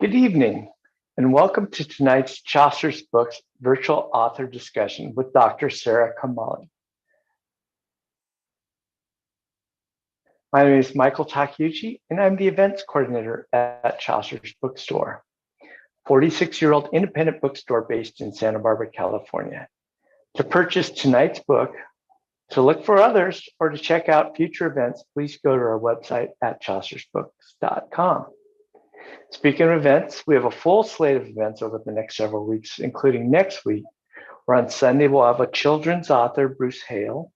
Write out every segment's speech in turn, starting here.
Good evening, and welcome to tonight's Chaucer's Books virtual author discussion with Dr. Sara Kamali. My name is Michael Takeuchi, and I'm the events coordinator at Chaucer's Bookstore, 46-year-old independent bookstore based in Santa Barbara, California. To purchase tonight's book, to look for others, or to check out future events, please go to our website at chaucersbooks.com. Speaking of events, we have a full slate of events over the next several weeks, including next week, where on Sunday we'll have a children's author, Bruce Hale.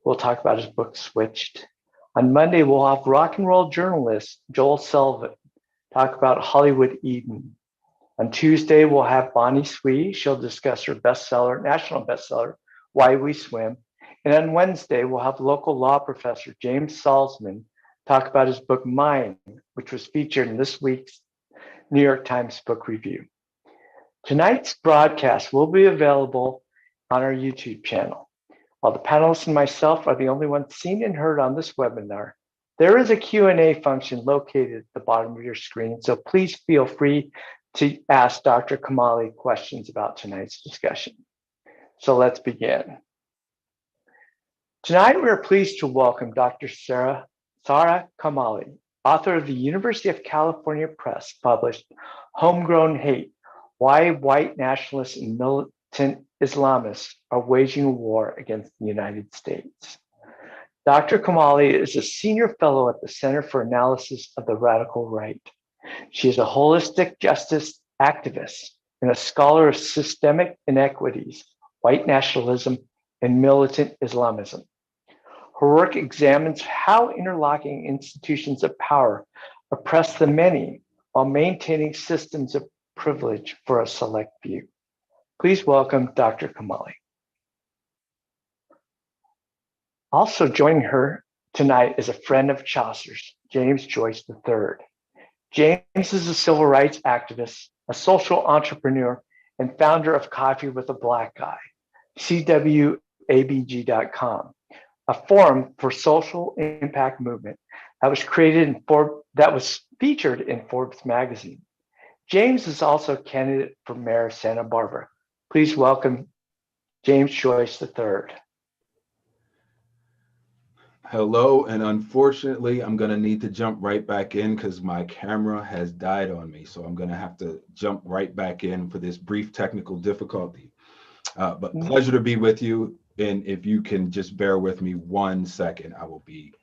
We'll talk about his book, Switched. On Monday, we'll have rock and roll journalist, Joel Sullivan, talk about Hollywood Eden. On Tuesday, we'll have Bonnie Swee. She'll discuss her bestseller, national bestseller, Why We Swim. And on Wednesday, we'll have local law professor, James Salzman, talk about his book, Mine, which was featured in this week's New York Times Book Review. Tonight's broadcast will be available on our YouTube channel. While the panelists and myself are the only ones seen and heard on this webinar, there is a Q&A function located at the bottom of your screen, so please feel free to ask Dr. Kamali questions about tonight's discussion. So let's begin. Tonight, we are pleased to welcome Dr. Sara Kamali, author of the University of California Press published Homegrown Hate: Why White Nationalists and Militant Islamists Are Waging a War Against the United States. Dr. Kamali is a senior fellow at the Center for Analysis of the Radical Right. She is a holistic justice activist and a scholar of systemic inequities, white nationalism, and militant Islamism. Her work examines how interlocking institutions of power oppress the many while maintaining systems of privilege for a select few. Please welcome Dr. Kamali. Also joining her tonight is a friend of Chaucer's, James Joyce III. James is a civil rights activist, a social entrepreneur, and founder of Coffee with a Black Guy, CWABG.com, a forum for social impact movement that was featured in Forbes magazine. James is also a candidate for mayor of Santa Barbara. Please welcome James Joyce III. Hello, and unfortunately, I'm going to need to jump right back in because my camera has died on me. So I'm going to have to jump right back in for this brief technical difficulty. But pleasure to be with you. And if you can just bear with me 1 second, I will be.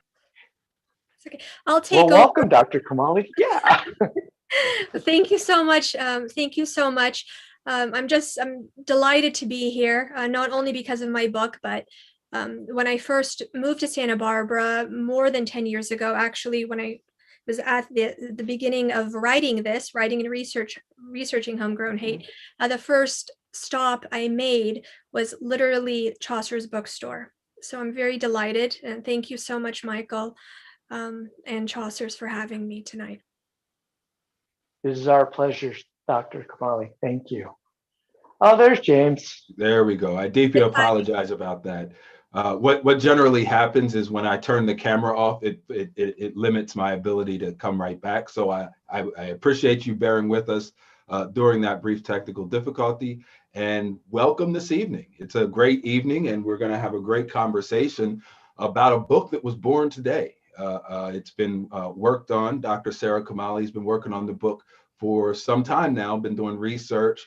Okay. I'll take over. Welcome, Dr. Kamali. Yeah. Thank you so much. Thank you so much. I'm delighted to be here, not only because of my book, but when I first moved to Santa Barbara more than 10 years ago, actually, when I was at the beginning of writing and researching Homegrown Hate, the first stop I made was literally Chaucer's Bookstore. So I'm very delighted, and thank you so much, Michael, and Chaucer's for having me tonight. It is our pleasure, Dr. Kamali. Thank you. Oh, there's James. There we go. I deeply apologize about that. What generally happens is when I turn the camera off, it limits my ability to come right back. So I appreciate you bearing with us during that brief technical difficulty, and welcome this evening. It's a great evening, and we're going to have a great conversation about a book that was born today. It's been worked on. Dr. Sara Kamali has been working on the book for some time now, been doing research,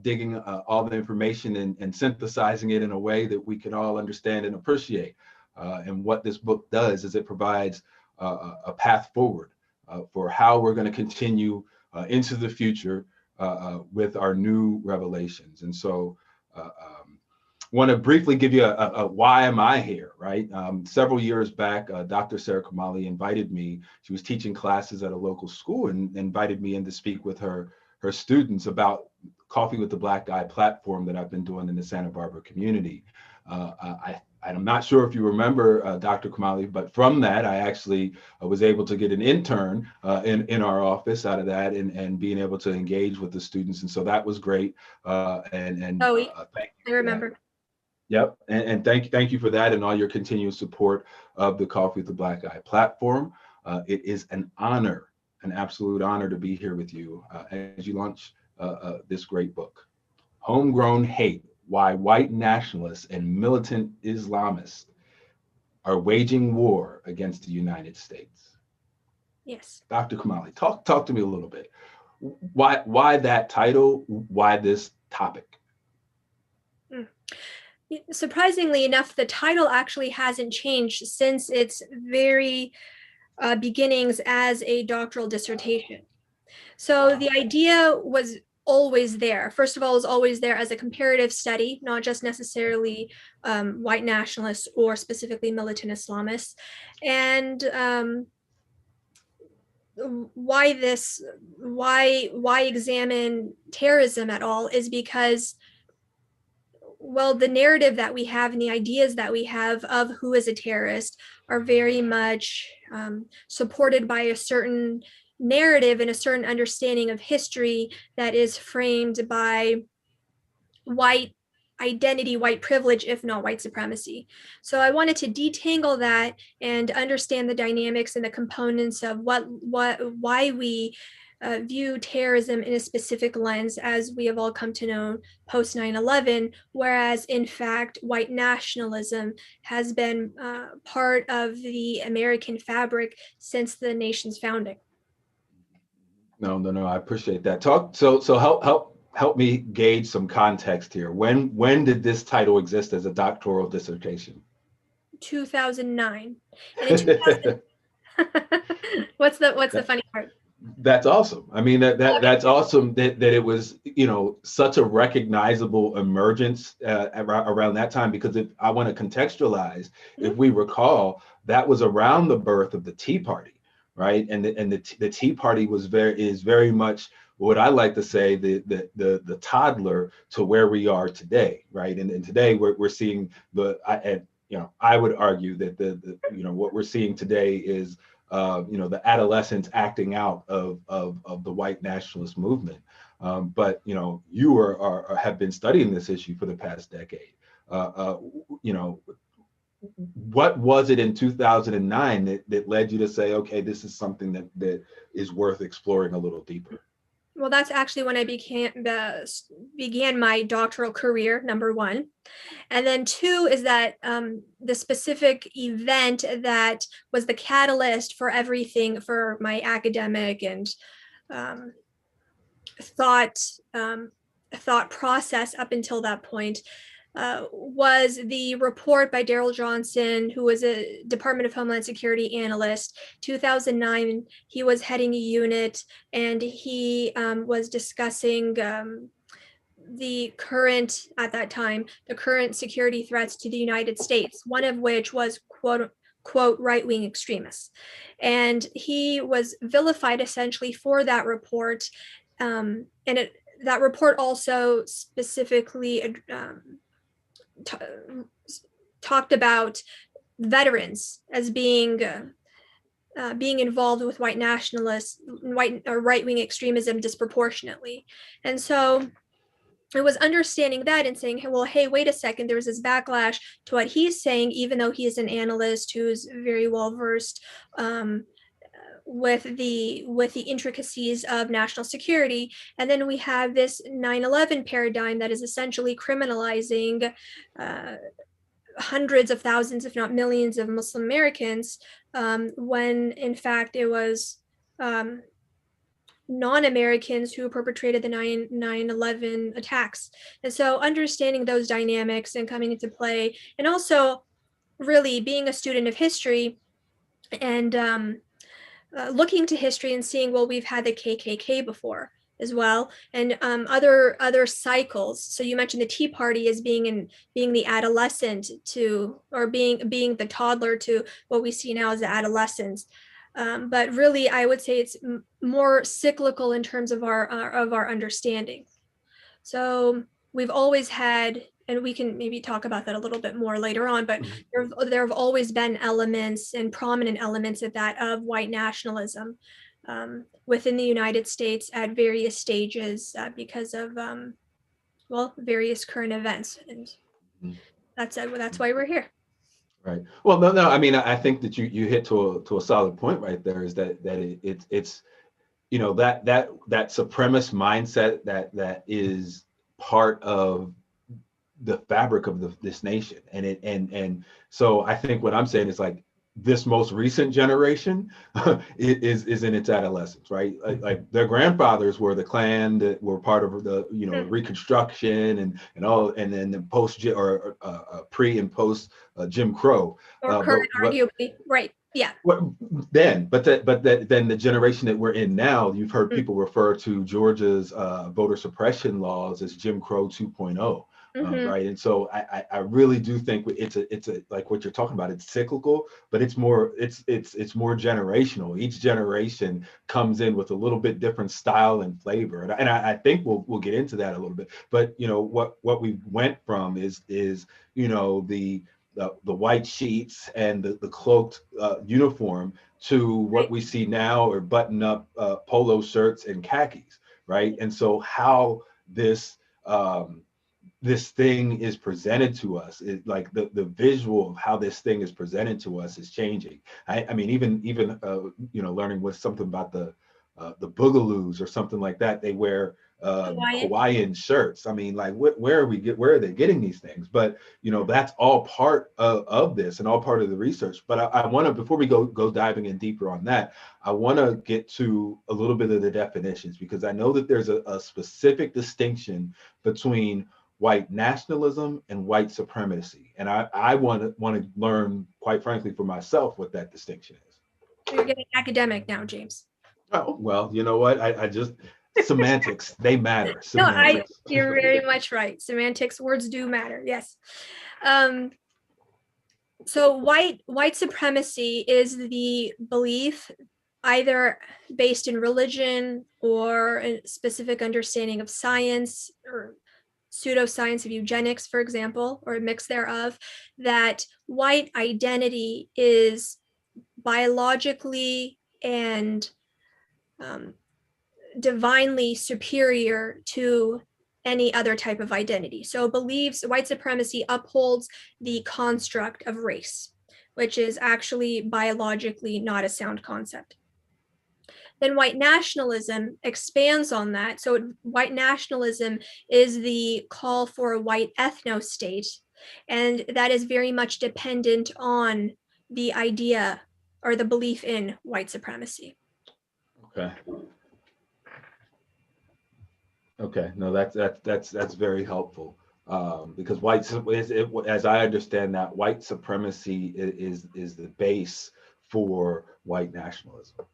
digging all the information and synthesizing it in a way that we can all understand and appreciate. And what this book does is it provides a path forward for how we're going to continue into the future with our new revelations. And so want to briefly give you a why am I here, right? Several years back, Dr. Sara Kamali invited me. She was teaching classes at a local school and invited me in to speak with her students about Coffee with the Black Guy platform that I've been doing in the Santa Barbara community. I'm not sure if you remember, Dr. Kamali, but from that, I actually was able to get an intern in our office out of that and being able to engage with the students. And so that was great. Thank you. I remember. Yep, and thank you for that and all your continued support of the Coffee with the Black Guy platform. It is an honor an absolute honor to be here with you as you launch this great book, Homegrown Hate: Why White Nationalists and Militant Islamists Are Waging War Against the United States. Yes. Dr. Kamali, talk to me a little bit. Why that title? Why this topic? Surprisingly enough, the title actually hasn't changed since its very beginnings as a doctoral dissertation. So the idea was always there. First of all, it was always there as a comparative study, not just necessarily white nationalists or specifically militant Islamists. And why examine terrorism at all is because, well, the narrative that we have and the ideas that we have of who is a terrorist are very much supported by a certain narrative and a certain understanding of history that is framed by white identity, white privilege, if not white supremacy. So I wanted to detangle that and understand the dynamics and the components of why we view terrorism in a specific lens, as we have all come to know post 9/11, whereas in fact, white nationalism has been part of the American fabric since the nation's founding. No, I appreciate that. So help me gauge some context here. When did this title exist as a doctoral dissertation? 2009. And in 2000, what's the funny part? That's awesome. I mean, that's awesome that it was, such a recognizable emergence around that time, because if I want to contextualize, if we recall, that was around the birth of the Tea Party, right? And the Tea Party is very much what I like to say the toddler to where we are today, right? And today we're seeing I would argue that the what we're seeing today is the adolescents acting out of the white nationalist movement. But you have been studying this issue for the past decade. What was it in 2009 that led you to say, okay, this is something that is worth exploring a little deeper? Well, that's actually when I began my doctoral career, number one. And then two is that the specific event that was the catalyst for everything, for my academic and thought process up until that point, was the report by Daryl Johnson, who was a Department of Homeland Security analyst. 2009, he was heading a unit, and he was discussing the current security threats to the United States, one of which was quote right-wing extremists. And he was vilified essentially for that report. That report also specifically talked about veterans as being involved with white nationalists, white or right-wing extremism disproportionately. And so it was understanding that and saying, well, hey, wait a second, there was this backlash to what he's saying, even though he is an analyst who's very well versed with the intricacies of national security. And then we have this 9/11 paradigm that is essentially criminalizing hundreds of thousands, if not millions, of Muslim Americans, when in fact it was non-Americans who perpetrated the 9/11 attacks. And so understanding those dynamics and coming into play, and also really being a student of history and looking to history and seeing, well, we've had the KKK before as well, and other cycles. So you mentioned the Tea Party as being the adolescent to, or being the toddler to what we see now as the adolescents. But really, I would say it's more cyclical in terms of our understanding. So we've always had, and we can maybe talk about that a little bit more later on, but there have always been elements and prominent elements of white nationalism within the United States at various stages because of various current events, and that's why we're here. Right. Well, no. I mean, I think that you hit to a solid point right there. Is that you know, that supremacist mindset that is part of the fabric of this nation. And so I think what I'm saying is like this most recent generation is in its adolescence, right? Like their grandfathers were the Klan, that were part of the, you know, Reconstruction and all, and then the post or pre and post Jim Crow. Or current, arguably, right? Yeah. Then the generation that we're in now, you've heard people refer to Georgia's voter suppression laws as Jim Crow 2.0. Right. And so I really do think it's a like what you're talking about, it's cyclical, but it's more generational. Each generation comes in with a little bit different style and flavor. And I think we'll get into that a little bit. But you know, what we went from is you know, the white sheets and the cloaked uniform to what we see now are button up polo shirts and khakis, right? And so how this thing is presented to us, like the visual of how this thing is presented to us is changing. I mean, even you know, learning with something about the boogaloos or something like that, they wear Hawaiian shirts. I mean, like where are they getting these things? But you know, that's all part of this and all part of the research. But I want to, before we go diving in deeper on that, I want to get to a little bit of the definitions, because I know that there's a specific distinction between white nationalism and white supremacy. And I want to learn, quite frankly, for myself, what that distinction is. You're getting academic now, James. Oh, well, you know what? I just, semantics, they matter. Semantics. No, you're very much right. Semantics, words do matter, yes. So white supremacy is the belief, either based in religion or a specific understanding of science or pseudoscience of eugenics, for example, or a mix thereof, that white identity is biologically and divinely superior to any other type of identity. So believes white supremacy upholds the construct of race, which is actually biologically not a sound concept. Then white nationalism expands on that. So white nationalism is the call for a white ethno-state, and that is very much dependent on the idea or the belief in white supremacy. Okay. Okay, no, that's very helpful, because as I understand that, white supremacy is the base for white nationalism.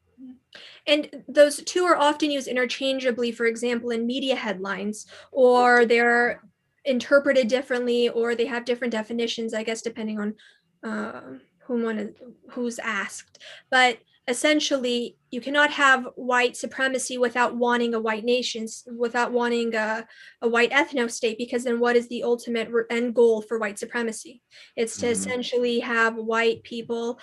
And those two are often used interchangeably, for example, in media headlines, or they're interpreted differently, or they have different definitions, I guess, depending on who's asked. But essentially, you cannot have white supremacy without wanting a white nation, without wanting a white ethno-state, because then what is the ultimate end goal for white supremacy? It's to essentially have white people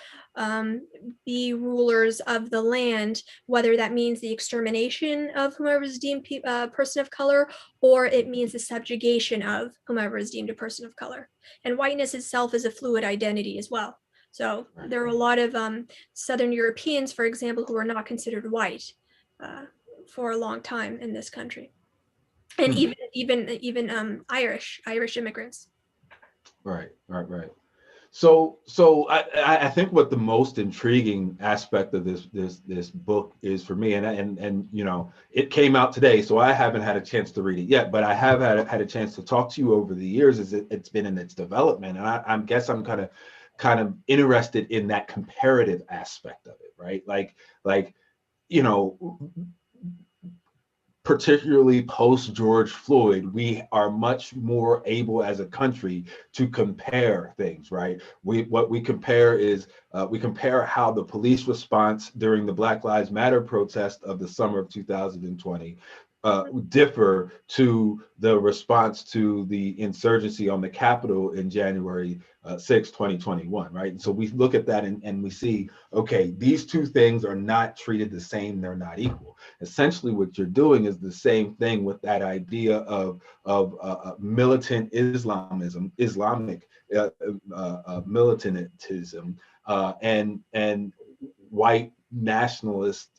be rulers of the land, whether that means the extermination of whomever is deemed a person of color, or it means the subjugation of whomever is deemed a person of color. And whiteness itself is a fluid identity as well. So there are a lot of Southern Europeans, for example, who are not considered white for a long time in this country, and even Irish immigrants. Right. So I think what the most intriguing aspect of this book is for me, and you know, it came out today, so I haven't had a chance to read it yet, but I have had a chance to talk to you over the years as it's been in its development, and I guess I'm kind of interested in that comparative aspect of it, right? Like you know, particularly post George Floyd, we are much more able as a country to compare things, right? What we compare is we compare how the police response during the Black Lives Matter protest of the summer of 2020 differ to the response to the insurgency on the Capitol in January 6, 2021, right? And so we look at that and we see, okay, these two things are not treated the same, they're not equal. Essentially what you're doing is the same thing with that idea of militant Islamic militantism and white nationalist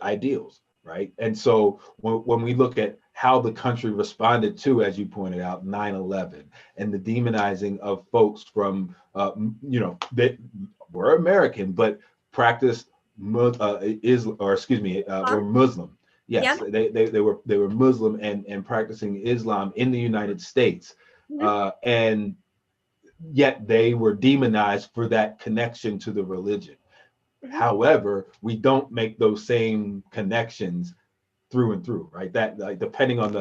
ideals, right? And so when we look at how the country responded to, as you pointed out, 9/11 and the demonizing of folks from, that were American, but practiced, were Muslim. Yes, Yep. they were Muslim and practicing Islam in the United States. And yet they were demonized for that connection to the religion. However, we don't make those same connections through and through, right? That, like, depending on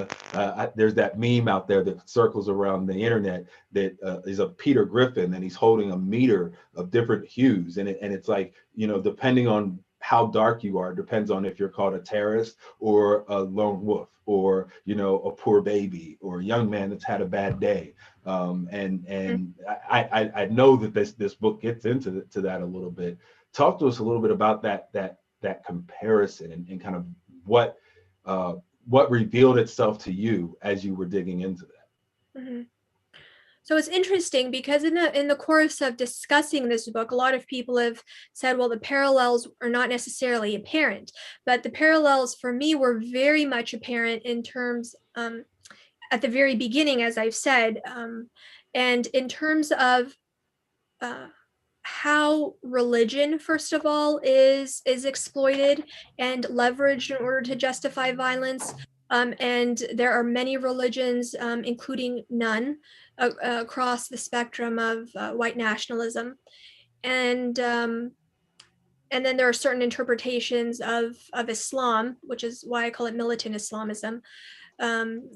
there's that meme out there that circles around the internet that is of Peter Griffin, and he's holding a meter of different hues, and it's like, depending on how dark you are, depends on if you're called a terrorist or a lone wolf, or a poor baby, or a young man that's had a bad day. I know that this book gets into that a little bit. Talk to us a little bit about that comparison and kind of what revealed itself to you as you were digging into that. So it's interesting because in the course of discussing this book, a lot of people have said, well, the parallels are not necessarily apparent, but the parallels for me were very much apparent in terms at the very beginning, as I've said, and in terms of how religion, first of all, is exploited and leveraged in order to justify violence. And there are many religions, including none, across the spectrum of white nationalism. And then there are certain interpretations of Islam, which is why I call it militant Islamism,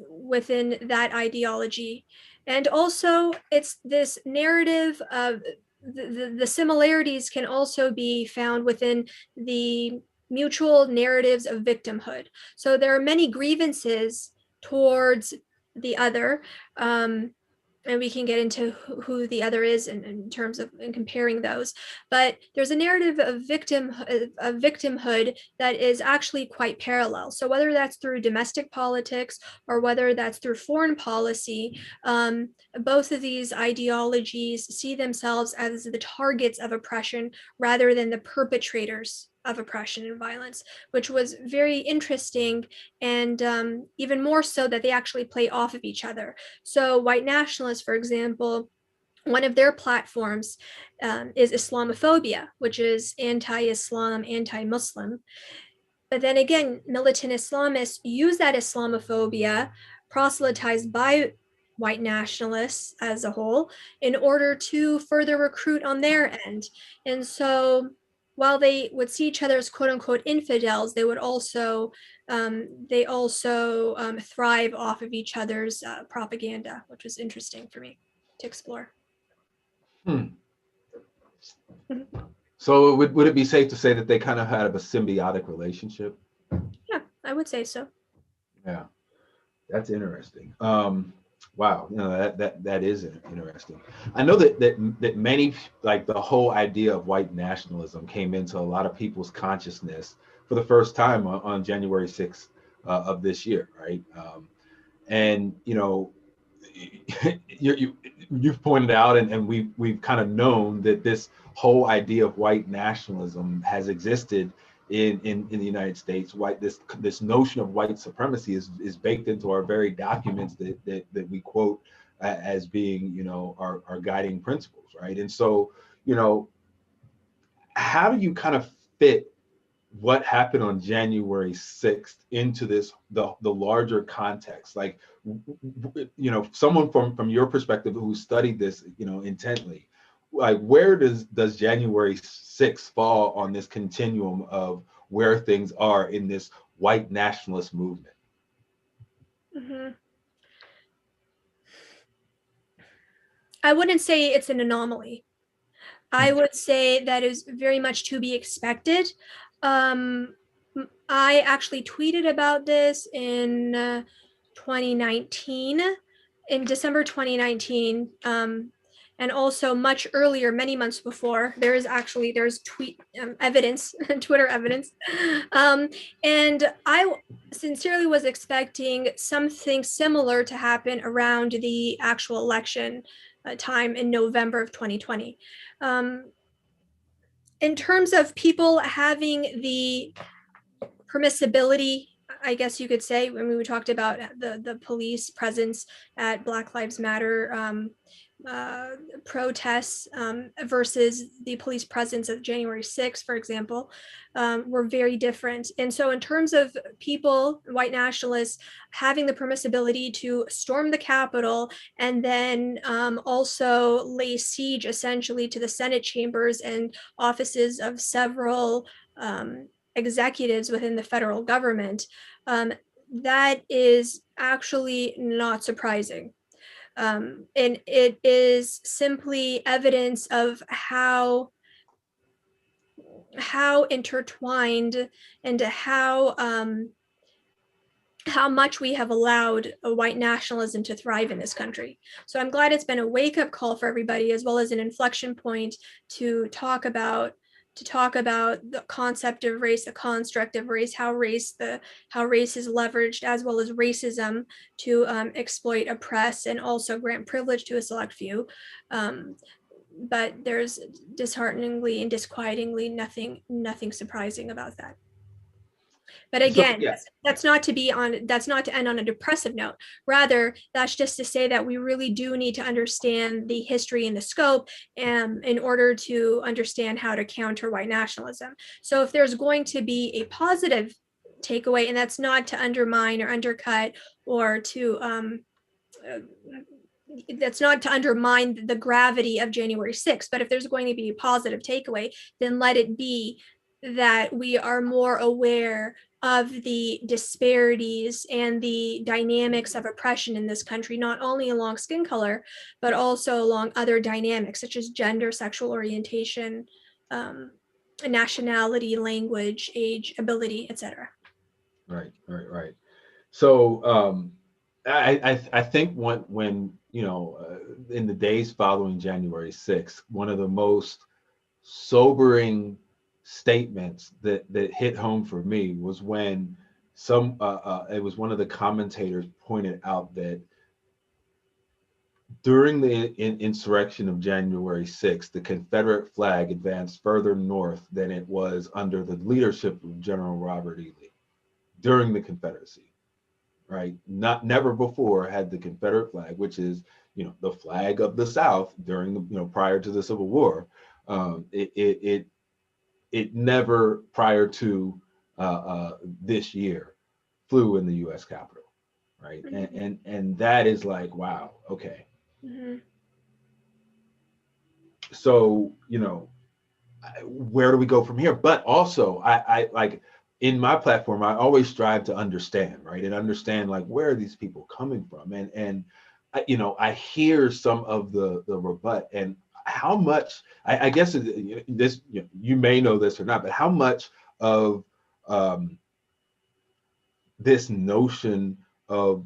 within that ideology. And also, it's this narrative of the similarities can also be found within the mutual narratives of victimhood. So there are many grievances towards the other, and we can get into who the other is in terms of in comparing those. But there's a narrative of victimhood that is actually quite parallel. So whether that's through domestic politics or whether that's through foreign policy, both of these ideologies see themselves as the targets of oppression rather than the perpetrators of oppression and violence, which was very interesting, and even more so that they actually play off of each other. So white nationalists, for example, one of their platforms is Islamophobia, which is anti-Islam, anti-Muslim. But then again, militant Islamists use that Islamophobia, proselytized by white nationalists as a whole, in order to further recruit on their end. And so while they would see each other as quote unquote infidels, they would also thrive off of each other's propaganda, which was interesting for me to explore. So would it be safe to say that they kind of had a symbiotic relationship? Yeah, I would say so. Yeah, that's interesting. Wow, that is interesting. I know that many, like, the whole idea of white nationalism came into a lot of people's consciousness for the first time on January 6th of this year, right? And you've pointed out, and we've kind of known that this whole idea of white nationalism has existed in the United States. This notion of white supremacy is baked into our very documents that we quote as being our guiding principles, right? And so how do you kind of fit what happened on January 6th into the larger context? Like, someone from your perspective who studied this intently, like, where does January 6th fall on this continuum of where things are in this white nationalist movement? I wouldn't say it's an anomaly. I would say that is very much to be expected. I actually tweeted about this in 2019, in December 2019, and also much earlier, many months before. There's tweet evidence, Twitter evidence, and I sincerely was expecting something similar to happen around the actual election time in November of 2020. In terms of people having the permissibility, I guess you could say, when we talked about the police presence at Black Lives Matter protests versus the police presence of January 6th, for example, were very different. And so in terms of people, white nationalists, having the permissibility to storm the Capitol and then also lay siege essentially to the Senate chambers and offices of several executives within the federal government, that is actually not surprising. And it is simply evidence of how intertwined and how much we have allowed a white nationalism to thrive in this country. So I'm glad it's been a wake-up call for everybody, as well as an inflection point to talk about the concept of race, the construct of race, how race is leveraged, as well as racism to exploit, oppress, and also grant privilege to a select few. But there's dishearteningly and disquietingly nothing surprising about that. But again, So, yeah. that's not to end on a depressive note. Rather, that's just to say that we really do need to understand the history and the scope in order to understand how to counter white nationalism. So if there's going to be a positive takeaway, and that's not to undermine or undercut or to that's not to undermine the gravity of January 6th, but if there's going to be a positive takeaway, then let it be that we are more aware of the disparities and the dynamics of oppression in this country, not only along skin color, but also along other dynamics such as gender, sexual orientation, nationality, language, age, ability, etc. Right. So I think when in the days following January 6th, one of the most sobering statements that hit home for me was when it was one of the commentators pointed out that during the insurrection of January 6th, the Confederate flag advanced further north than it was under the leadership of General Robert E. Lee during the Confederacy. Right? Never before had the Confederate flag, which is, the flag of the South during the, prior to the Civil War, it never prior to this year flew in the U.S. Capitol, right? Mm-hmm. And that is like, wow, okay. Mm-hmm. So, where do we go from here? But also, I like, in my platform, I always strive to understand, right? And understand, like, where are these people coming from? And I hear some of the rebut, and how much, I guess this, you may know this or not, but how much of this notion of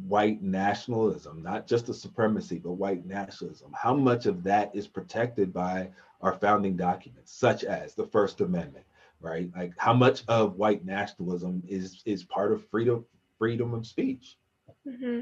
white nationalism, not just the supremacy, but white nationalism, how much of that is protected by our founding documents, such as the First Amendment, right? Like, how much of white nationalism is part of freedom of speech? Mm-hmm.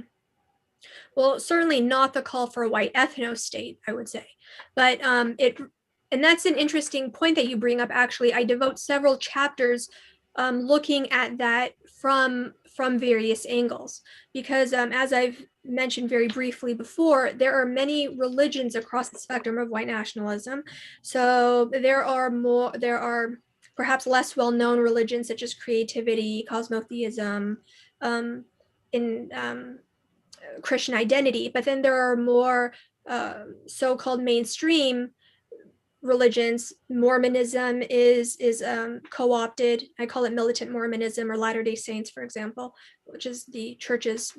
Well, certainly not the call for a white ethno state, I would say, but and that's an interesting point that you bring up. Actually, I devote several chapters looking at that from various angles, because as I've mentioned very briefly before, there are many religions across the spectrum of white nationalism. So there are perhaps less well-known religions such as creativity, cosmotheism, Christian identity, but then there are more so-called mainstream religions. Mormonism is co-opted. I call it militant Mormonism, or Latter-day Saints, for example, which is the church's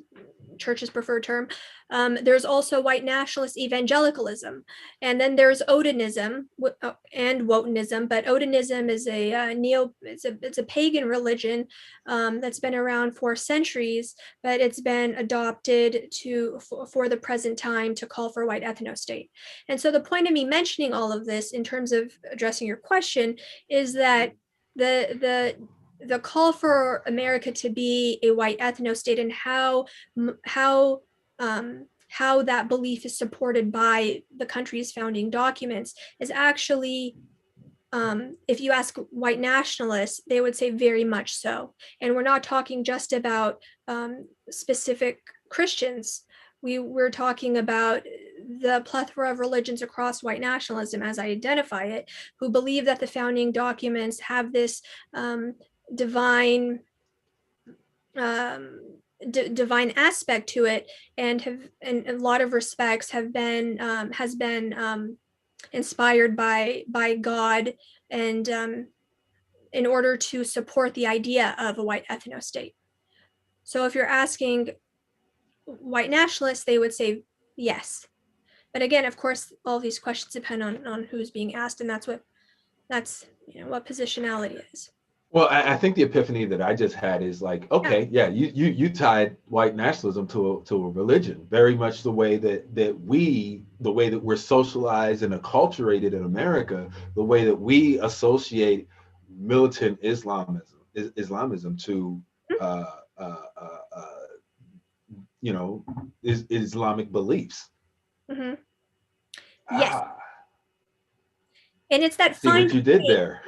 preferred term. There's also white nationalist evangelicalism, and then there's Odinism and Wotanism. But Odinism is it's a pagan religion that's been around for centuries, but it's been adopted for the present time to call for a white ethno state. And so the point of me mentioning all of this in terms of addressing your question is that the call for America to be a white ethno state, and how that belief is supported by the country's founding documents, is actually if you ask white nationalists, they would say very much so. And we're not talking just about specific Christians. We're talking about the plethora of religions across white nationalism, as I identify it, who believe that the founding documents have this divine divine aspect to it, and have, in a lot of respects, have been has been inspired by God, and in order to support the idea of a white ethno-state. So if you're asking white nationalists, they would say yes. But again, of course, all these questions depend on who's being asked, and that's what positionality is. Well, I think the epiphany that I just had is like, okay, yeah, you tied white nationalism to a religion, very much the way that we're socialized and acculturated in America, the way that we associate militant Islamism to Islamic beliefs. Mm-hmm. Yes. And it's that see what you did there.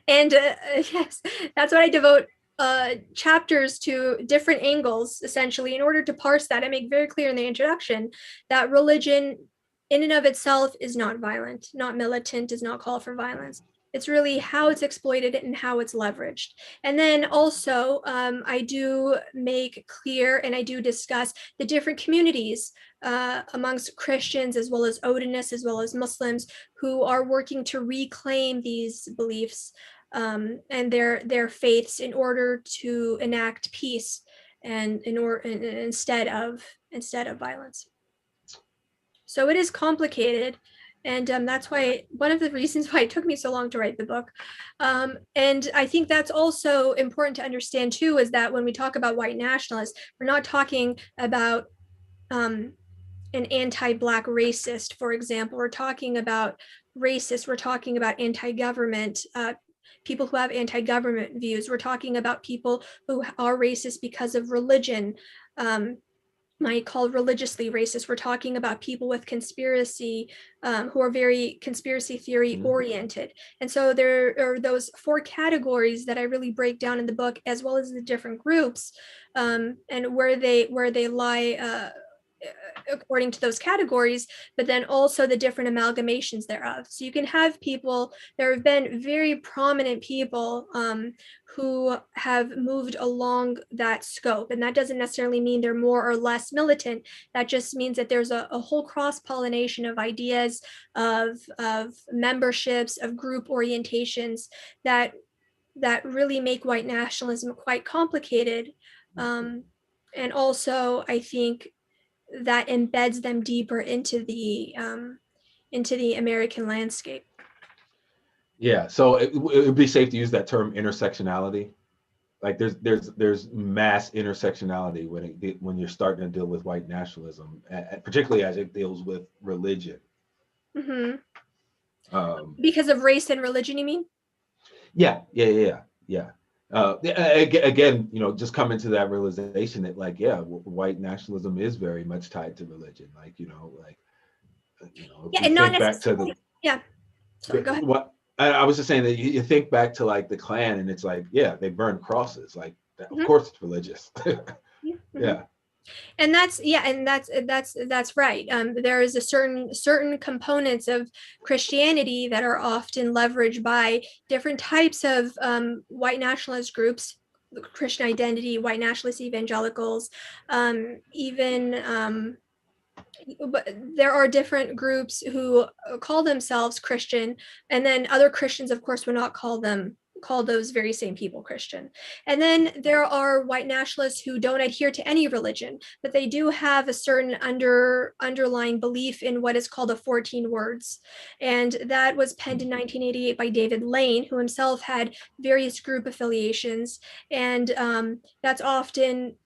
And yes, that's what I devote chapters to, different angles, essentially, in order to parse that and make very clear in the introduction that religion in and of itself is not violent, not militant, does not call for violence. It's really how it's exploited and how it's leveraged. And then also, I do make clear and I do discuss the different communities amongst Christians, as well as Odinists, as well as Muslims, who are working to reclaim these beliefs and their faiths in order to enact peace and instead of violence. So it is complicated. And that's why, one of the reasons why it took me so long to write the book. And I think that's also important to understand too, is that when we talk about white nationalists, we're not talking about an anti-Black racist, for example. We're talking about racists, we're talking about anti-government, people who have anti-government views. We're talking about people who are racist because of religion, might call religiously racist. We're talking about people with conspiracy, who are very conspiracy theory oriented. And so there are those four categories that I really break down in the book, as well as the different groups and where they lie according to those categories, but then also the different amalgamations thereof. So you can have people, there have been very prominent people who have moved along that scope. And that doesn't necessarily mean they're more or less militant. That just means that there's a whole cross-pollination of ideas, of memberships, of group orientations that really make white nationalism quite complicated. And also, I think that embeds them deeper into the American landscape. Yeah, so it would be safe to use that term intersectionality. Like there's mass intersectionality when you're starting to deal with white nationalism, particularly as it deals with religion. Mm-hmm. Because of race and religion, you mean? Yeah. Again, just coming to that realization that, like, yeah, white nationalism is very much tied to religion. Like, yeah, and not necessarily. Yeah. Sorry, go ahead. What I was just saying that you think back to like the Klan, and it's like, yeah, they burn crosses. Like, of course, it's religious. Yeah. And that's right. There is a certain components of Christianity that are often leveraged by different types of white nationalist groups, Christian identity, white nationalist evangelicals, even but there are different groups who call themselves Christian, and then other Christians, of course, would not call those very same people Christian. And then there are white nationalists who don't adhere to any religion, but they do have a certain underlying belief in what is called the 14 words. And that was penned in 1988 by David Lane, who himself had various group affiliations. And that's often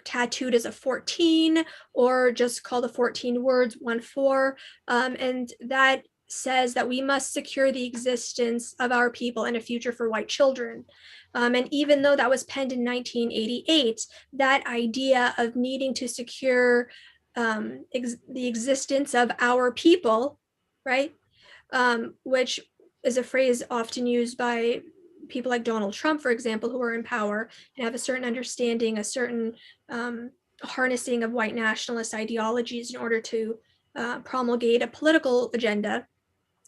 tattooed as a 14, or just called the 14 words, 1-4. And that says that we must secure the existence of our people and a future for white children. And even though that was penned in 1988, that idea of needing to secure the existence of our people, right, which is a phrase often used by people like Donald Trump, for example, who are in power and have a certain understanding, a certain harnessing of white nationalist ideologies in order to promulgate a political agenda.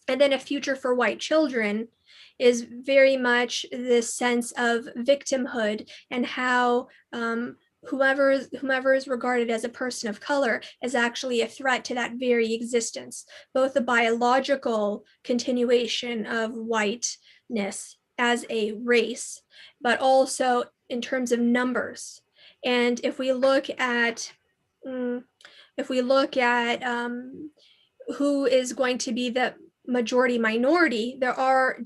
And then a future for white children is very much this sense of victimhood and how whomever is regarded as a person of color is actually a threat to that very existence, both the biological continuation of whiteness as a race, but also in terms of numbers. And if we look at who is going to be the majority minority, there are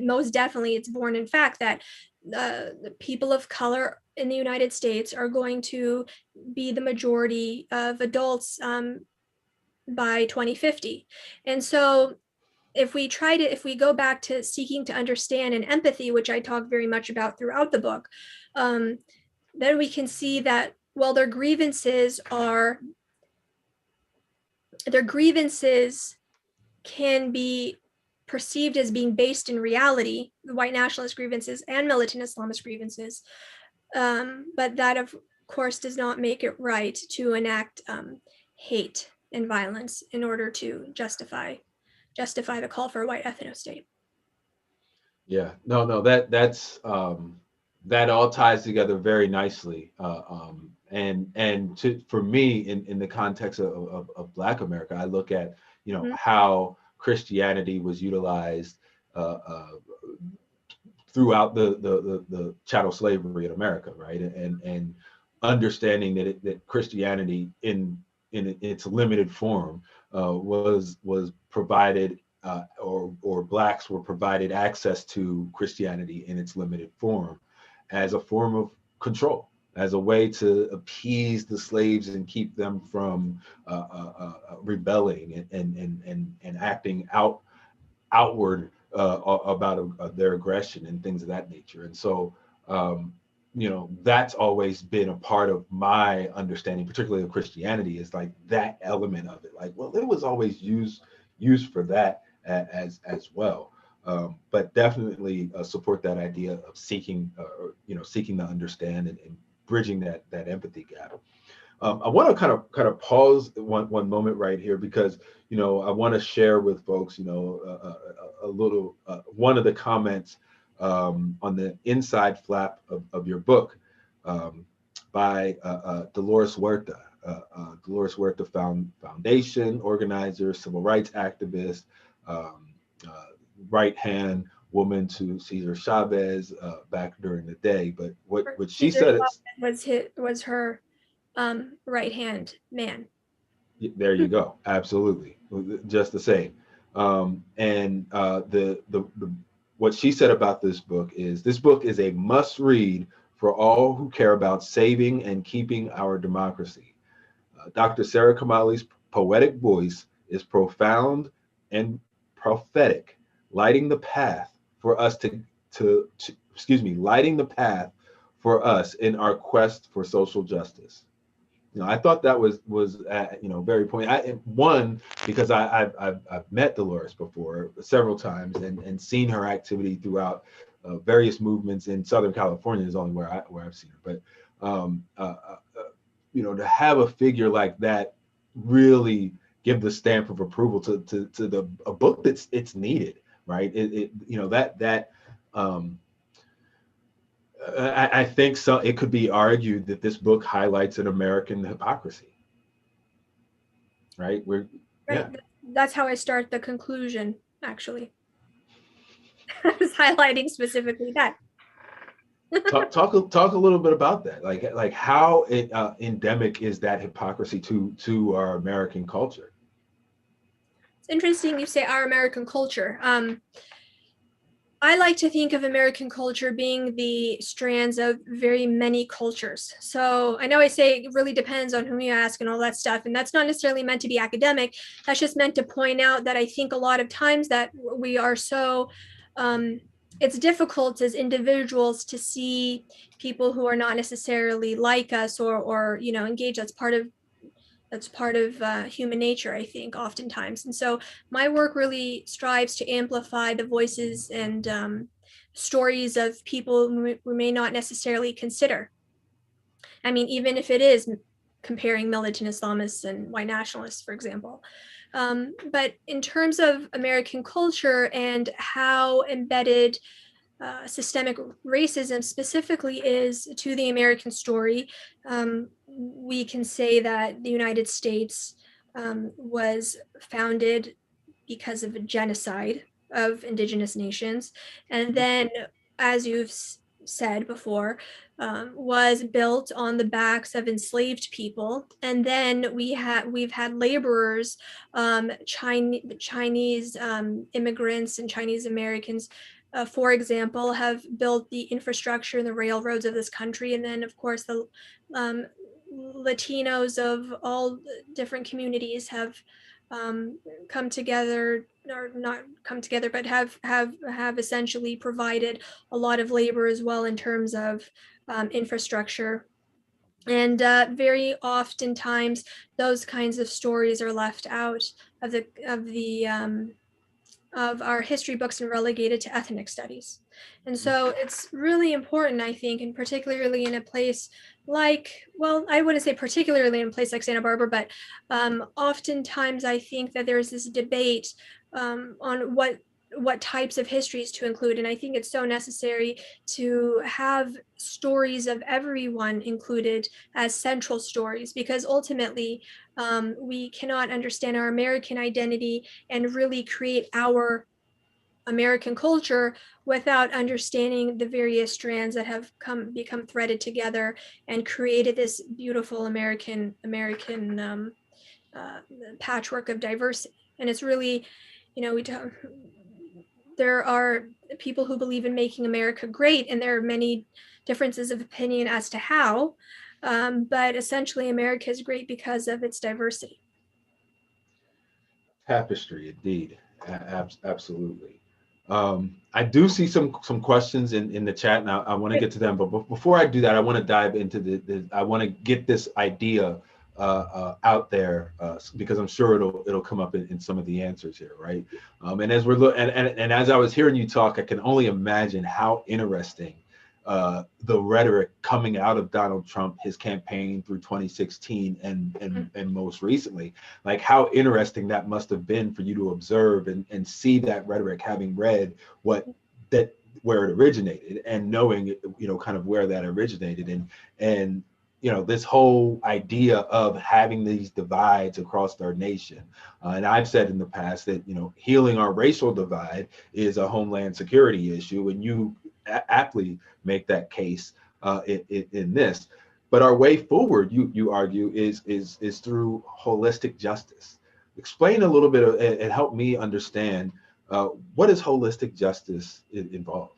most definitely, it's borne in fact that the people of color in the United States are going to be the majority of adults by 2050. And so if we go back to seeking to understand and empathy, which I talk very much about throughout the book, then we can see that, well, their grievances can be perceived as being based in reality, the white nationalist grievances and militant Islamist grievances, but that of course does not make it right to enact hate and violence in order to justify the call for a white ethno-state. Yeah, no, that's that all ties together very nicely. For me, in the context of Black America, I look at, you know, how Christianity was utilized throughout the chattel slavery in America, right? And understanding that Christianity in its limited form was provided, or Blacks were provided access to Christianity in its limited form as a form of control, as a way to appease the slaves and keep them from rebelling and acting outward about their aggression and things of that nature. And so, you know, that's always been a part of my understanding, particularly of Christianity, is like that element of it. Like, well, it was always used for that as well. But definitely support that idea of seeking to understand and bridging that empathy gap. I want to kind of pause one moment right here, because, you know, I want to share with folks, you know, a little one of the comments on the inside flap of your book by Dolores Huerta. Dolores Huerta Foundation organizer, civil rights activist, right-hand woman to Cesar Chavez back during the day. But what she said was her right-hand man. There you go. Absolutely. Just the same. What she said about this book is a must read for all who care about saving and keeping our democracy. Dr. Sara Kamali's poetic voice is profound and prophetic, lighting the path for us lighting the path for us in our quest for social justice. You know, I thought that was you know, very poignant. One, because I've met Dolores before several times and seen her activity throughout various movements in Southern California is only where I've seen her. But you know, to have a figure like that really give the stamp of approval to a book it's needed, right? It you know, that I think so. It could be argued that this book highlights an American hypocrisy, right? Right. Yeah. That's how I start the conclusion, actually. I was highlighting specifically that. talk a little bit about that, like how endemic is that hypocrisy to our American culture? It's interesting you say our American culture. I like to think of American culture being the strands of very many cultures. So I know I say it really depends on whom you ask and all that stuff, and that's not necessarily meant to be academic. That's just meant to point out that I think a lot of times that we are so, it's difficult as individuals to see people who are not necessarily like us or you know, engage as part of That's part of human nature, I think, oftentimes. And so my work really strives to amplify the voices and stories of people who may not necessarily consider. I mean, even if it is comparing militant Islamists and white nationalists, for example. But in terms of American culture and how embedded systemic racism specifically is to the American story, we can say that the United States was founded because of a genocide of indigenous nations. And then, as you've said before, was built on the backs of enslaved people. And then we've had laborers, Chinese immigrants and Chinese Americans, for example, have built the infrastructure and the railroads of this country. And then, of course, the Latinos of all different communities have come together, or not come together, but have essentially provided a lot of labor as well in terms of infrastructure. And very oftentimes, those kinds of stories are left out of our history books and relegated to ethnic studies. And so it's really important, I think, and particularly in a place like, well, I wouldn't say particularly in a place like Santa Barbara, but oftentimes I think that there's this debate on what types of histories to include. And I think it's so necessary to have stories of everyone included as central stories, because ultimately we cannot understand our American identity and really create our American culture without understanding the various strands that have become threaded together and created this beautiful American patchwork of diversity. And it's really, there are people who believe in making America great, and there are many differences of opinion as to how, but essentially America is great because of its diversity. Tapestry, indeed. Absolutely. I do see some questions in the chat, and I want to get to them. But before I do that, I want to dive into I want to get this idea out there because I'm sure it'll come up in some of the answers here, right? And as we're and as I was hearing you talk, I can only imagine how interesting the rhetoric coming out of Donald Trump, his campaign through 2016 and most recently, like how interesting that must have been for you to observe and see that rhetoric, having read where it originated and knowing, kind of where that originated and this whole idea of having these divides across our nation. And I've said in the past that, healing our racial divide is a homeland security issue, and you aptly make that case in this. But our way forward, you argue, is through holistic justice. Explain a little bit and help me understand what does holistic justice involve?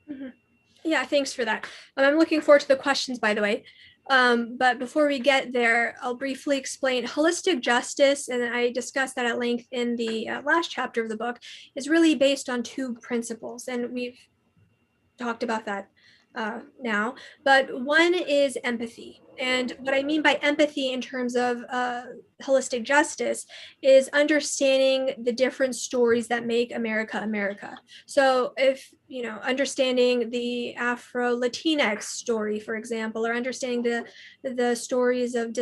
Mm-hmm. Yeah, thanks for that. I'm looking forward to the questions, by the way. But before we get there, I'll briefly explain holistic justice, and I discussed that at length in the last chapter of the book, is really based on two principles, and we've talked about that now. But one is empathy. And what I mean by empathy in terms of holistic justice is understanding the different stories that make America America. So if, understanding the Afro-Latinx story, for example, or understanding the stories of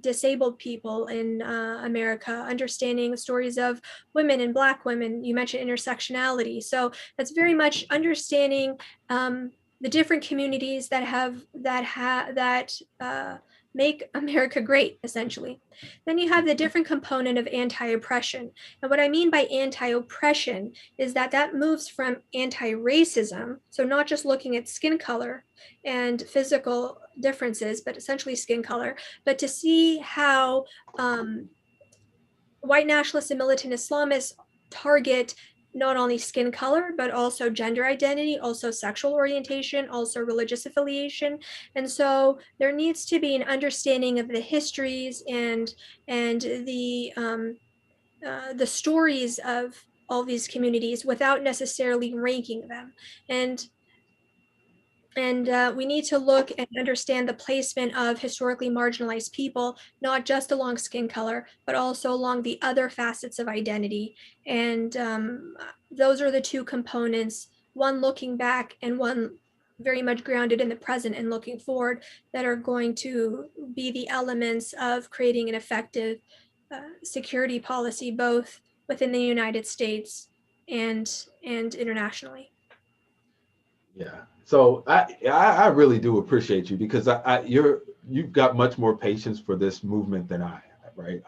disabled people in America, understanding stories of women and Black women, you mentioned intersectionality. So that's very much understanding the different communities that make America great, essentially. Then you have the different component of anti-oppression. And what I mean by anti-oppression is that moves from anti-racism, so not just looking at skin color and physical differences, but essentially skin color, but to see how white nationalists and militant Islamists target not only skin color, but also gender identity, also sexual orientation, also religious affiliation. And so there needs to be an understanding of the histories and the stories of all these communities without necessarily ranking them. And And we need to look and understand the placement of historically marginalized people, not just along skin color, but also along the other facets of identity. And those are the two components, one looking back and one very much grounded in the present and looking forward, that are going to be the elements of creating an effective security policy, both within the United States and internationally. Yeah. So I really do appreciate you, because you've got much more patience for this movement than I have, right?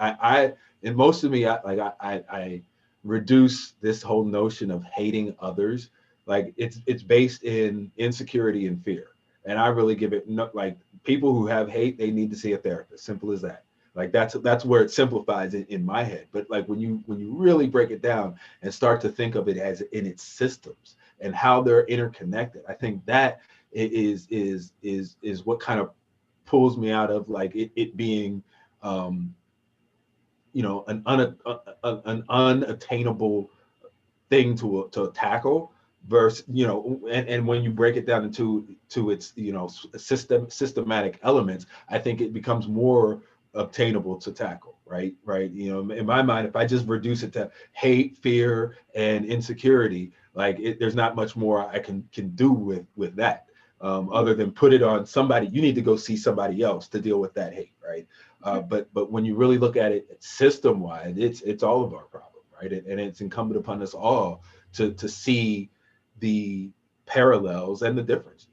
And most of me, I reduce this whole notion of hating others, like it's based in insecurity and fear. And I really give it like, people who have hate, they need to see a therapist. Simple as that. Like that's where it simplifies in my head. But like when you really break it down and start to think of it as in its systems and how they're interconnected, I think that is what kind of pulls me out of like it being an unattainable thing to tackle, versus and when you break it down into its systematic elements, I think it becomes more obtainable to tackle, right? In my mind, if I just reduce it to hate, fear, and insecurity, like there's not much more I can do with that, other than put it on somebody. You need to go see somebody else to deal with that hate, right? But when you really look at it system wide, it's all of our problem, right? And it's incumbent upon us all to see the parallels and the differences.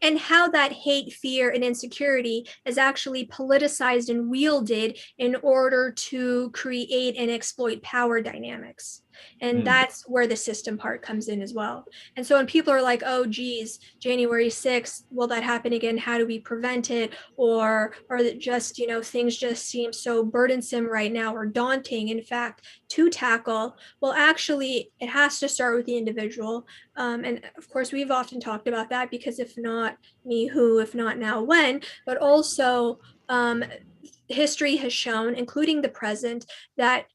And how that hate, fear, and insecurity is actually politicized and wielded in order to create and exploit power dynamics. And that's where the system part comes in as well. And so when people are like, oh, geez, January 6th, will that happen again? How do we prevent it? Or that just, things just seem so burdensome right now or daunting, in fact, to tackle. Well, actually, it has to start with the individual. And of course, we've often talked about that, because if not me, who, if not now, when, but also history has shown, including the present, that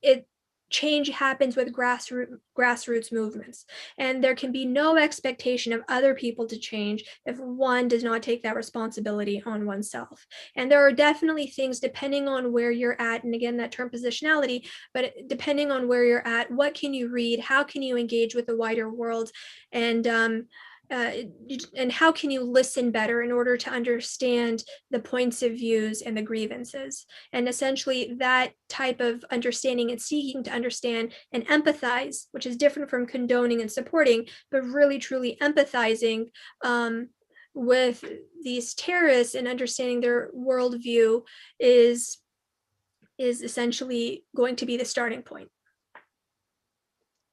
change happens with grassroots movements, and there can be no expectation of other people to change if one does not take that responsibility on oneself. And there are definitely things, depending on where you're at, and again, that term positionality, but depending on where you're at, what can you read, how can you engage with the wider world, and how can you listen better in order to understand the points of views and the grievances. And essentially that type of understanding and seeking to understand and empathize, which is different from condoning and supporting, but really truly empathizing with these terrorists and understanding their worldview is essentially going to be the starting point.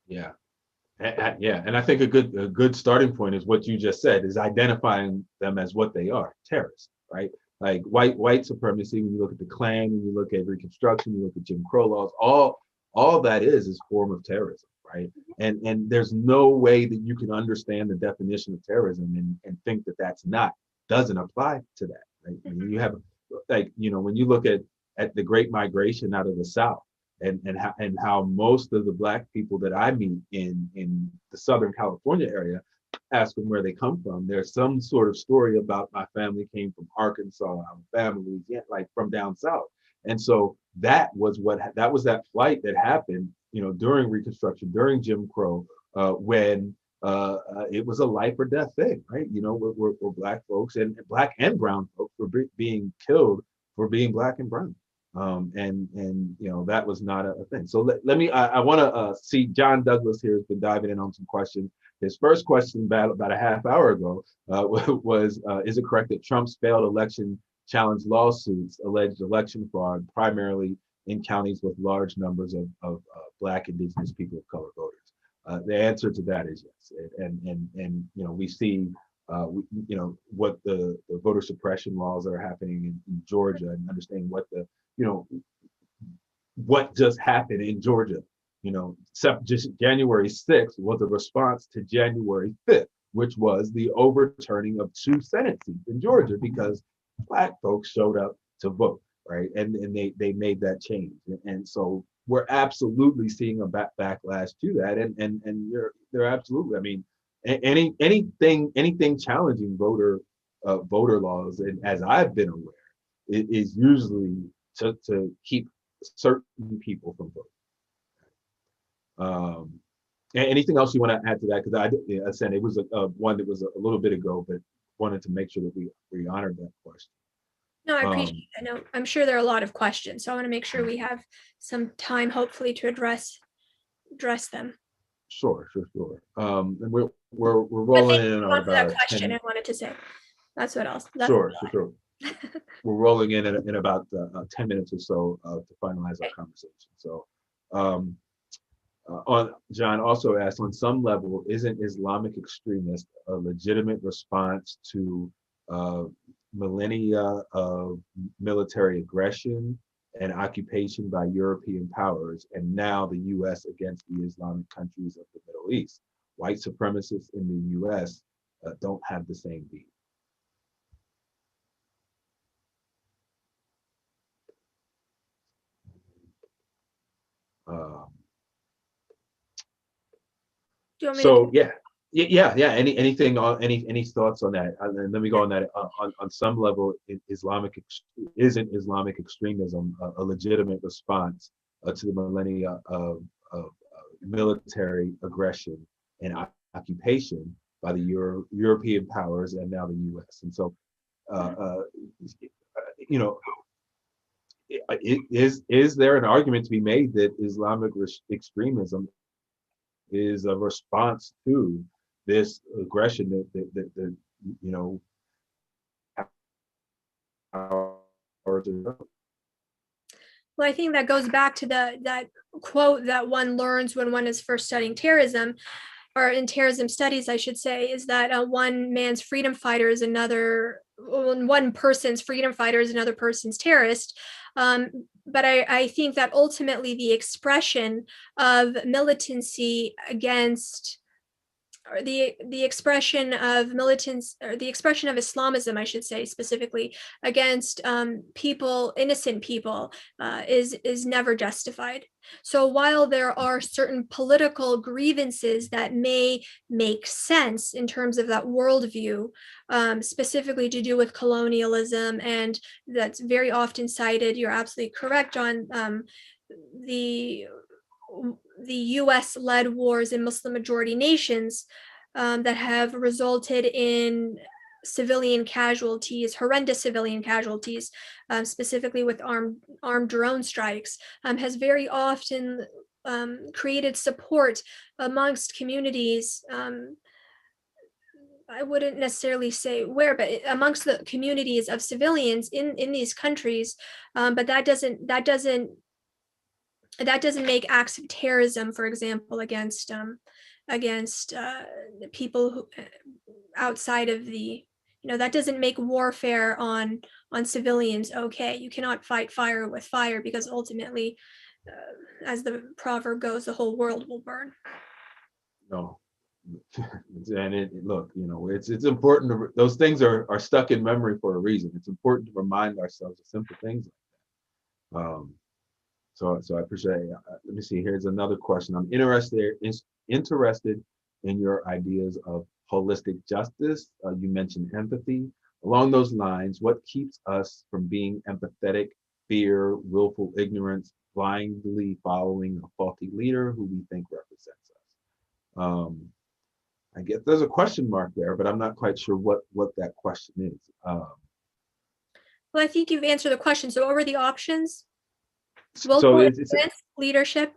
Yeah. And I think a good starting point is what you just said, is identifying them as what they are, terrorists, right? Like white supremacy. When you look at the Klan, when you look at Reconstruction, you look at Jim Crow laws, all that is a form of terrorism, right? And there's no way that you can understand the definition of terrorism and think that doesn't apply to that, right? I mean, you have when you look at the Great Migration out of the South, and how most of the Black people that I meet in the Southern California area, ask them where they come from, there's some sort of story about my family came from Arkansas, Alabama, Louisiana, like from down south. And so that was that flight that happened, during Reconstruction, during Jim Crow, when it was a life or death thing, right? We're Black folks, and Black and brown folks were being killed for being Black and brown. And that was not a thing. So let me, I want to see John Douglas here has been diving in on some questions. His first question about a half hour ago was, is it correct that Trump's failed election challenge lawsuits alleged election fraud primarily in counties with large numbers of Black, Indigenous, people of color voters? The answer to that is yes. And we see what the voter suppression laws that are happening in Georgia, and understanding what just happened in Georgia. Just January 6th was a response to January 5th, which was the overturning of 2 Senate seats in Georgia because Black folks showed up to vote, right? And they made that change. And so we're absolutely seeing a backlash to that. And they're absolutely, I mean, anything challenging voter laws, and as I've been aware, it is usually to keep certain people from voting. Anything else you want to add to that? Because I said it was one that was a little bit ago, but wanted to make sure that we honored that question. No, I appreciate it. I know I'm sure there are a lot of questions, so I want to make sure we have some time, hopefully, to address them. Sure. And we're rolling in on about that question 10. I wanted to say. That's what else. Sure. We're rolling in about 10 minutes or so to finalize our conversation. So, John also asked, on some level, isn't Islamic extremist a legitimate response to millennia of military aggression and occupation by European powers, and now the U.S. against the Islamic countries of the Middle East? White supremacists in the U.S. Don't have the same beat. So yeah. Anything on any thoughts on that? And let me go on that. On some level, isn't Islamic extremism a legitimate response to the millennia of military aggression and occupation by the European powers and now the U.S. And so, is there an argument to be made that Islamic extremism is a response to this aggression that Well, I think that goes back to that quote that one learns when one is first studying terrorism, or in terrorism studies, I should say, is that one man's freedom fighter is one person's freedom fighter is another person's terrorist. But I think that ultimately the expression of militancy against, or the expression of militants, or the expression of Islamism, I should say, specifically against innocent people, is never justified. So while there are certain political grievances that may make sense in terms of that worldview, specifically to do with colonialism, and that's very often cited, you're absolutely correct, John, the US-led wars in Muslim majority nations that have resulted in horrendous civilian casualties, specifically with armed drone strikes, has very often created support amongst communities. I wouldn't necessarily say where, but amongst the communities of civilians in these countries. But that doesn't make acts of terrorism, for example, against people who outside of that doesn't make warfare on civilians okay. You cannot fight fire with fire, because ultimately, as the proverb goes, the whole world will burn. No. And look, it's important those things are stuck in memory for a reason. It's important to remind ourselves of simple things like that. So I appreciate it. Let me see. Here's another question. I'm interested in your ideas of holistic justice. You mentioned empathy. Along those lines, what keeps us from being empathetic? Fear, willful ignorance, blindly following a faulty leader who we think represents us. I guess there's a question mark there, but I'm not quite sure what that question is. Well, I think you've answered the question. So what were the options? So it's leadership.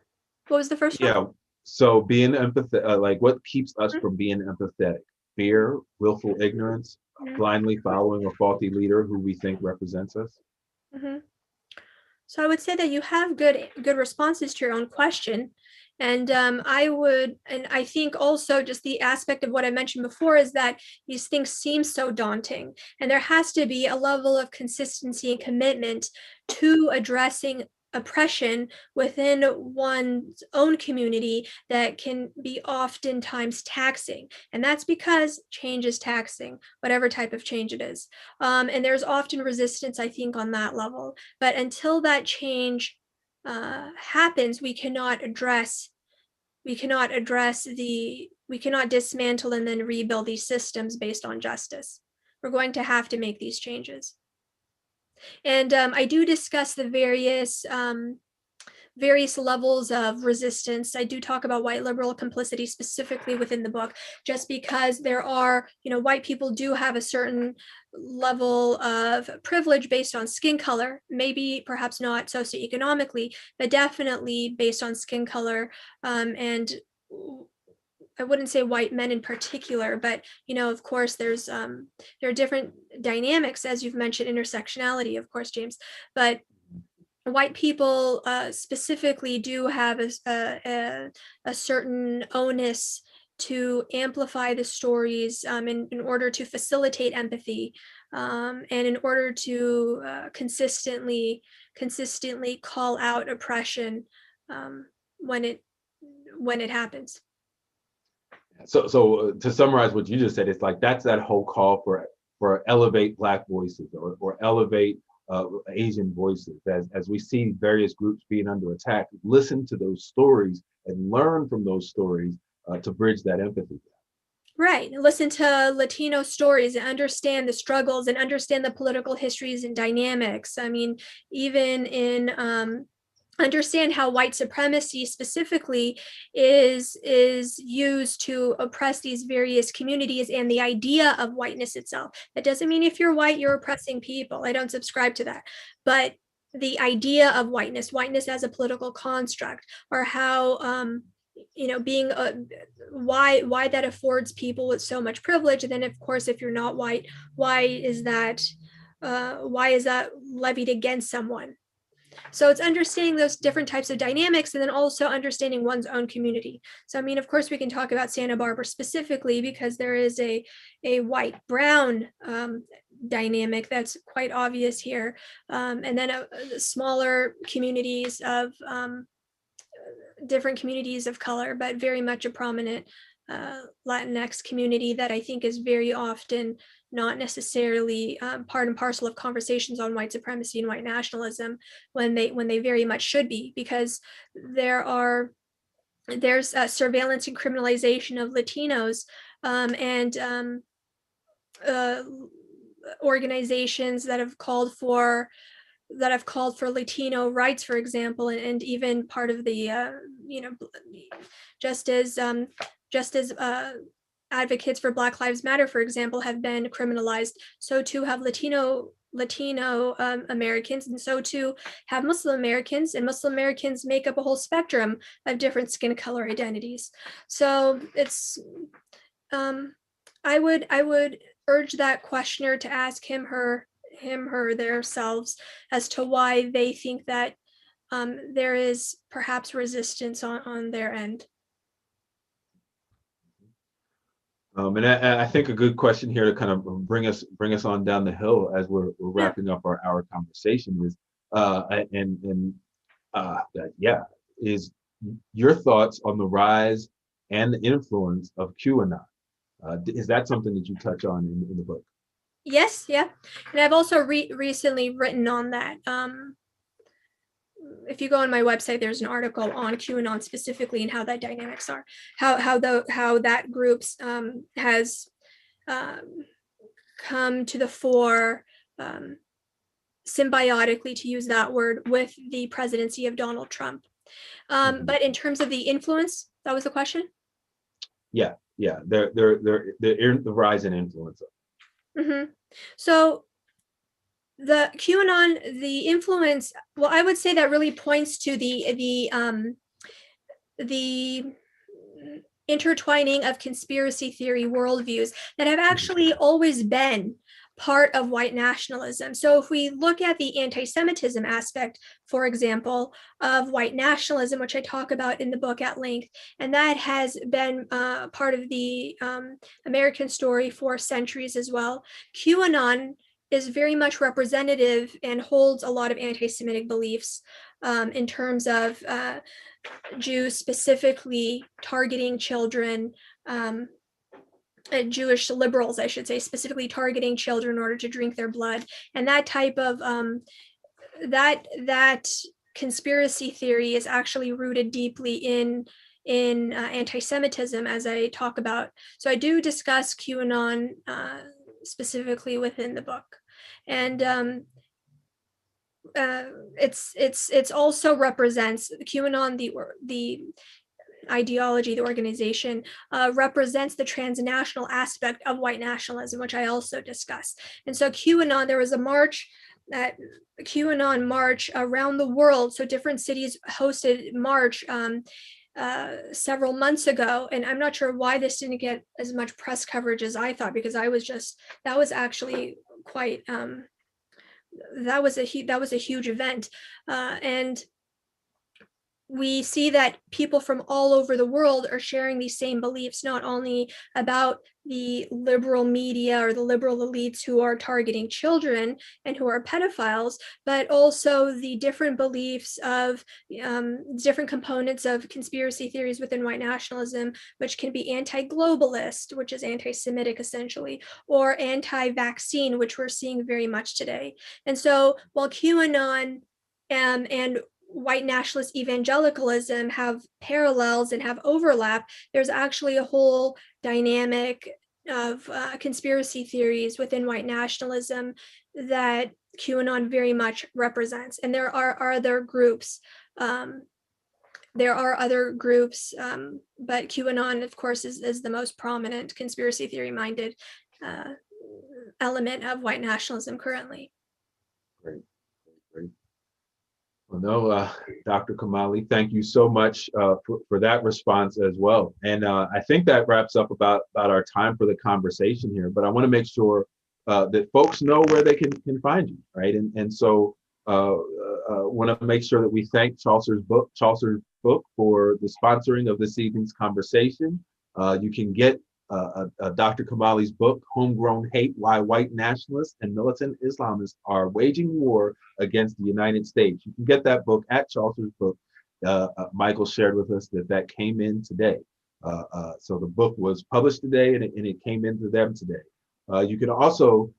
What was the first one? Yeah. So being empathetic, like what keeps us from being empathetic? Fear, willful ignorance, blindly following a faulty leader who we think represents us. So I would say that you have good responses to your own question. And I think also just the aspect of what I mentioned before is that these things seem so daunting, and there has to be a level of consistency and commitment to addressing oppression within one's own community that can be oftentimes taxing. And that's because change is taxing, whatever type of change it is. And there's often resistance, I think, on that level. But until that change happens, we cannot address the We cannot dismantle and then rebuild these systems based on justice. We're going to have to make these changes. And I do discuss the various levels of resistance. I do talk about white liberal complicity specifically within the book, just because there are, white people do have a certain level of privilege based on skin color, maybe perhaps not socioeconomically, but definitely based on skin color. And I wouldn't say white men in particular, but of course, there are different dynamics, as you've mentioned, intersectionality, of course, James, but white people specifically do have a certain onus to amplify the stories in order to facilitate empathy, and in order to consistently call out oppression when it happens. So to summarize what you just said, it's like that's that whole call for elevate Black voices or elevate Asian voices. As we see various groups being under attack, listen to those stories and learn from those stories to bridge that empathy. Right. Listen to Latino stories and understand the struggles and understand the political histories and dynamics. I mean, even in understand how white supremacy specifically is used to oppress these various communities and the idea of whiteness itself. That doesn't mean if you're white, you're oppressing people. I don't subscribe to that. But the idea of whiteness as a political construct, or how being why that affords people with so much privilege. And then of course, if you're not white, why is that levied against someone? So it's understanding those different types of dynamics, and then also understanding one's own community. So I mean, of course, we can talk about Santa Barbara specifically because there is a white-brown dynamic that's quite obvious here, and then smaller communities of different communities of color, but very much a prominent Latinx community that I think is very often not necessarily part and parcel of conversations on white supremacy and white nationalism when they very much should be, because there's surveillance and criminalization of Latinos, and organizations that have called for Latino rights, for example, and even part of the just as advocates for Black Lives Matter, for example, have been criminalized, so too have Latino Americans, and so too have Muslim Americans, and Muslim Americans make up a whole spectrum of different skin color identities. So it's I would urge that questioner to ask him, her, themselves as to why they think that there is perhaps resistance on their end. And I think a good question here to kind of bring us on down the hill as we're wrapping up our conversation is is your thoughts on the rise and the influence of QAnon. Is that something that you touch on in the book? Yes, yeah, and I've also recently written on that. If you go on my website, there's an article on QAnon specifically and how that dynamics are, how that groups has come to the fore symbiotically, to use that word, with the presidency of Donald Trump. But in terms of the influence, that was the question? Yeah, the rise in influence. Mm-hmm. So the QAnon, the influence, well, I would say that really points to the intertwining of conspiracy theory worldviews that have actually always been part of white nationalism. So if we look at the anti-Semitism aspect, for example, of white nationalism, which I talk about in the book at length, and that has been part of the American story for centuries as well, QAnon is very much representative and holds a lot of anti-Semitic beliefs in terms of Jews specifically targeting children, Jewish liberals, I should say, specifically targeting children in order to drink their blood. And that type of, that conspiracy theory is actually rooted deeply in in anti-Semitism, as I talk about. So I do discuss QAnon specifically within the book. And it's also represents QAnon, the ideology, the organization, represents the transnational aspect of white nationalism, which I also discuss. And so QAnon, there was a march, QAnon march around the world. So different cities hosted march several months ago, and I'm not sure why this didn't get as much press coverage as I thought, because I was just, that was actually quite that was a huge event, and we see that people from all over the world are sharing these same beliefs, not only about the liberal media or the liberal elites who are targeting children and who are pedophiles, but also the different beliefs of different components of conspiracy theories within white nationalism, which can be anti-globalist, which is anti-Semitic essentially, or anti-vaccine, which we're seeing very much today. And so while QAnon and white nationalist evangelicalism have parallels and have overlap, there's actually a whole dynamic of conspiracy theories within white nationalism that QAnon very much represents. And there are other groups. But QAnon, of course, is the most prominent conspiracy theory minded element of white nationalism currently. Great, great. Well, no, Dr. Kamali, thank you so much for that response as well. And I think that wraps up about our time for the conversation here. But I want to make sure that folks know where they can find you, right? And so want to make sure that we thank Chaucer's book for the sponsoring of this evening's conversation. You can get Dr. Kamali's book, Homegrown Hate: Why White Nationalists and Militant Islamists Are Waging War Against the United States. You can get that book at Chaucer's Book. Michael shared with us that came in today. So the book was published today and it came into them today. You can also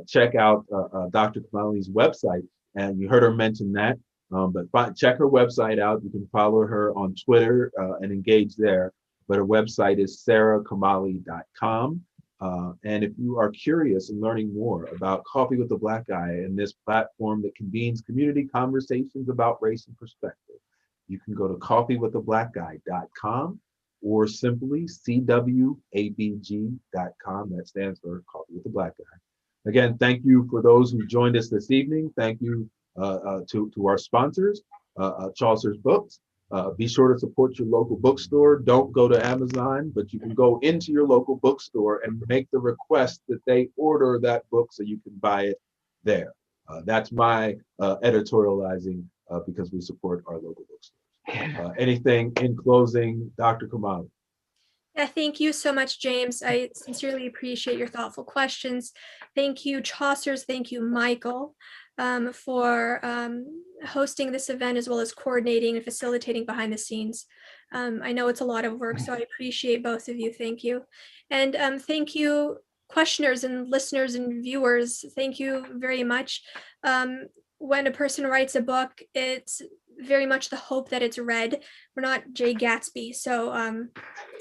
check out Dr. Kamali's website, and you heard her mention that, but check her website out. You can follow her on Twitter and engage there. But her website is sarakamali.com. And if you are curious and learning more about Coffee with the Black Guy and this platform that convenes community conversations about race and perspective, you can go to coffeewiththeblackguy.com or simply cwabg.com. That stands for Coffee with the Black Guy. Again, thank you for those who joined us this evening. Thank you to our sponsors, Chaucer's Books. Be sure to support your local bookstore. Don't go to Amazon, but you can go into your local bookstore and make the request that they order that book so you can buy it there. That's my editorializing because we support our local bookstores. Anything in closing, Dr. Kamali? Yeah, thank you so much, James. I sincerely appreciate your thoughtful questions. Thank you, Chaucer's. Thank you, Michael, for hosting this event, as well as coordinating and facilitating behind the scenes. I know it's a lot of work, so I appreciate both of you. Thank you. And thank you, questioners and listeners and viewers. Thank you very much. When a person writes a book, it's very much the hope that it's read. We're not Jay Gatsby, so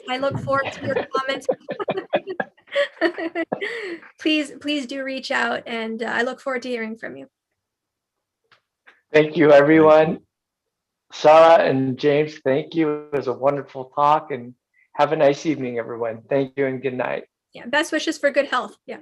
I look forward to your comments. Please do reach out, and I look forward to hearing from you. Thank you, everyone. Sara and James, thank you. It was a wonderful talk, and have a nice evening, everyone. Thank you and good night. Yeah, best wishes for good health. Yeah.